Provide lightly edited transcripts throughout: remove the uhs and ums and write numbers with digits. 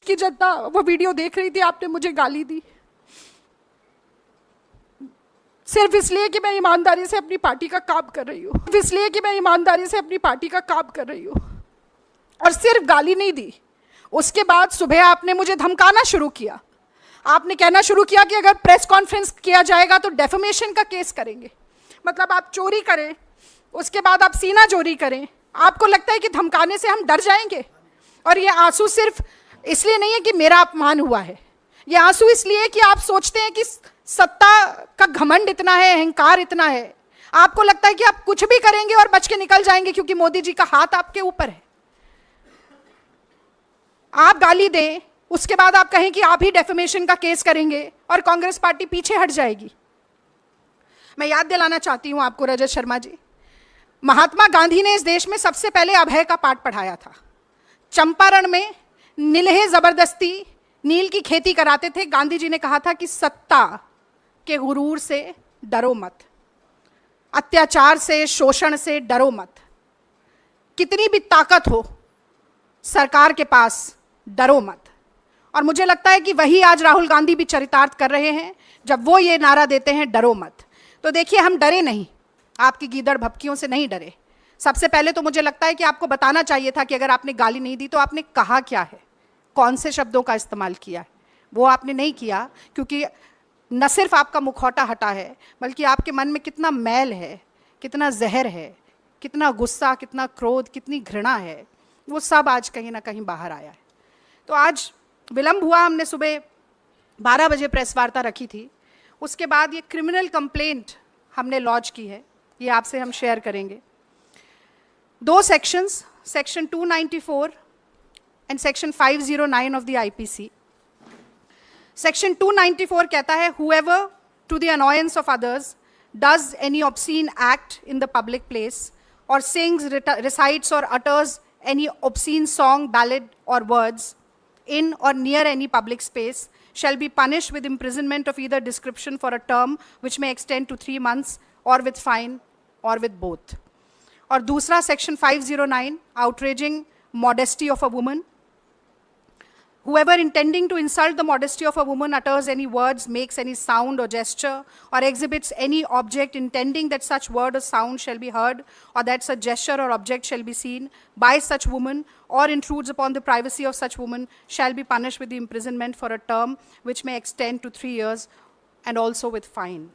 कि जनता वो वीडियो देख रही थी, आपने मुझे गाली दी सिर्फ इसलिए कि मैं ईमानदारी से अपनी पार्टी का काम कर रही हूँ, इसलिए कि मैं ईमानदारी से अपनी पार्टी का काम कर रही हूँ। और सिर्फ गाली नहीं दी, उसके बाद सुबह आपने मुझे धमकाना शुरू किया। आपने कहना शुरू किया कि अगर प्रेस कॉन्फ्रेंस किया जाएगा तो डेफेमेशन का केस करेंगे। मतलब आप चोरी करें, उसके बाद आप सीना चोरी करें। आपको लगता है कि धमकाने से हम डर जाएंगे? और ये आंसू सिर्फ इसलिए नहीं है कि मेरा अपमान हुआ है, ये आंसू इसलिए कि आप सोचते हैं कि सत्ता का घमंड इतना है, अहंकार इतना है, आपको लगता है कि आप कुछ भी करेंगे और बच के निकल जाएंगे क्योंकि मोदी जी का हाथ आपके ऊपर है। आप गाली दें, उसके बाद आप कहें कि आप ही डेफेमेशन का केस करेंगे और कांग्रेस पार्टी पीछे हट जाएगी। मैं याद दिलाना चाहती हूं आपको रजत शर्मा जी, महात्मा गांधी ने इस देश में सबसे पहले अभय का पाठ पढ़ाया था। चंपारण में नीलहे जबरदस्ती नील की खेती कराते थे। गांधी जी ने कहा था कि सत्ता के गुरूर से डरो मत, अत्याचार से, शोषण से डरो मत। कितनी भी ताकत हो सरकार के पास, डरो मत। और मुझे लगता है कि वही आज राहुल गांधी भी चरितार्थ कर रहे हैं जब वो ये नारा देते हैं डरो मत। तो देखिए, हम डरे नहीं, आपकी गीदड़ भपकियों से नहीं डरे। सबसे पहले तो मुझे लगता है कि आपको बताना चाहिए था कि अगर आपने गाली नहीं दी तो आपने कहा क्या है, कौन से शब्दों का इस्तेमाल किया है। वो आपने नहीं किया क्योंकि न सिर्फ आपका मुखौटा हटा है, बल्कि आपके मन में कितना मैल है, कितना जहर है, कितना गुस्सा, कितना क्रोध, कितनी घृणा है, वो सब आज कहीं ना कहीं बाहर आया है। तो आज विलंब हुआ, हमने सुबह 12 बजे प्रेस वार्ता रखी थी। उसके बाद ये क्रिमिनल कंप्लेंट हमने लॉन्च की है, ये आपसे हम शेयर करेंगे। 2 sections, section 294 and section 509 of the IPC. Section 294 कहता है, whoever to the annoyance of others does any obscene act in the public place or sings, recites or utters any obscene song, ballad or words in or near any public space shall be punished with imprisonment of either description for a term which may extend to 3 months or with fine or with both. और दूसरा section 509, outraging modesty of a woman. Whoever intending to insult the modesty of a woman utters any words, makes any sound or gesture, or exhibits any object intending that such word or sound shall be heard, or that such gesture or object shall be seen by such woman, or intrudes upon the privacy of such woman, shall be punished with the imprisonment for a term which may extend to 3 years, and also with fine.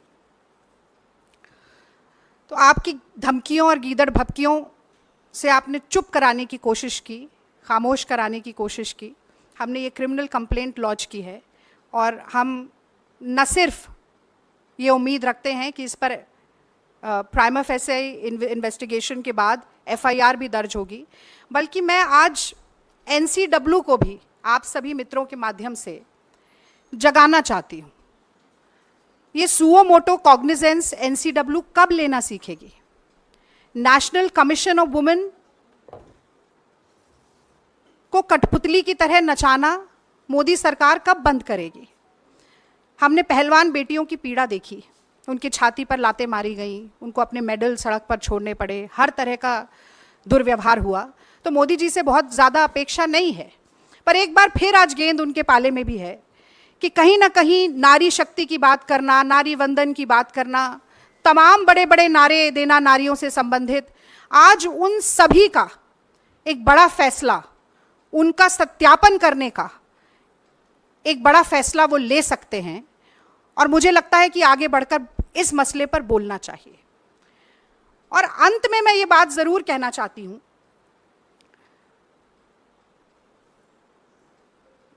तो आपकी धमकियों और गीदड़ भपकियों से आपने चुप कराने की कोशिश की, खामोश कराने की कोशिश की। हमने ये क्रिमिनल कंप्लेंट लॉन्च की है और हम न सिर्फ ये उम्मीद रखते हैं कि इस पर प्राइमा फेसे इन्वेस्टिगेशन के बाद एफआईआर भी दर्ज होगी, बल्कि मैं आज एनसीडब्ल्यू को भी आप सभी मित्रों के माध्यम से जगाना चाहती हूँ। ये सुओ मोटो कॉग्निजेंस एनसीडब्ल्यू कब लेना सीखेगी? नेशनल कमीशन ऑफ वुमेन को कठपुतली की तरह नचाना मोदी सरकार कब बंद करेगी? हमने पहलवान बेटियों की पीड़ा देखी, उनकी छाती पर लातें मारी गई, उनको अपने मेडल सड़क पर छोड़ने पड़े, हर तरह का दुर्व्यवहार हुआ। तो मोदी जी से बहुत ज़्यादा अपेक्षा नहीं है, पर एक बार फिर आज गेंद उनके पाले में भी है कि कहीं ना कहीं नारी शक्ति की बात करना, नारी वंदन की बात करना, तमाम बड़े बड़े नारे देना नारियों से संबंधित, आज उन सभी का एक बड़ा फैसला, उनका सत्यापन करने का एक बड़ा फैसला वो ले सकते हैं। और मुझे लगता है कि आगे बढ़कर इस मसले पर बोलना चाहिए। और अंत में मैं ये बात जरूर कहना चाहती हूं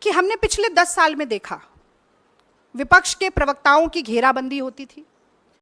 कि हमने पिछले 10 साल में देखा, विपक्ष के प्रवक्ताओं की घेराबंदी होती थी,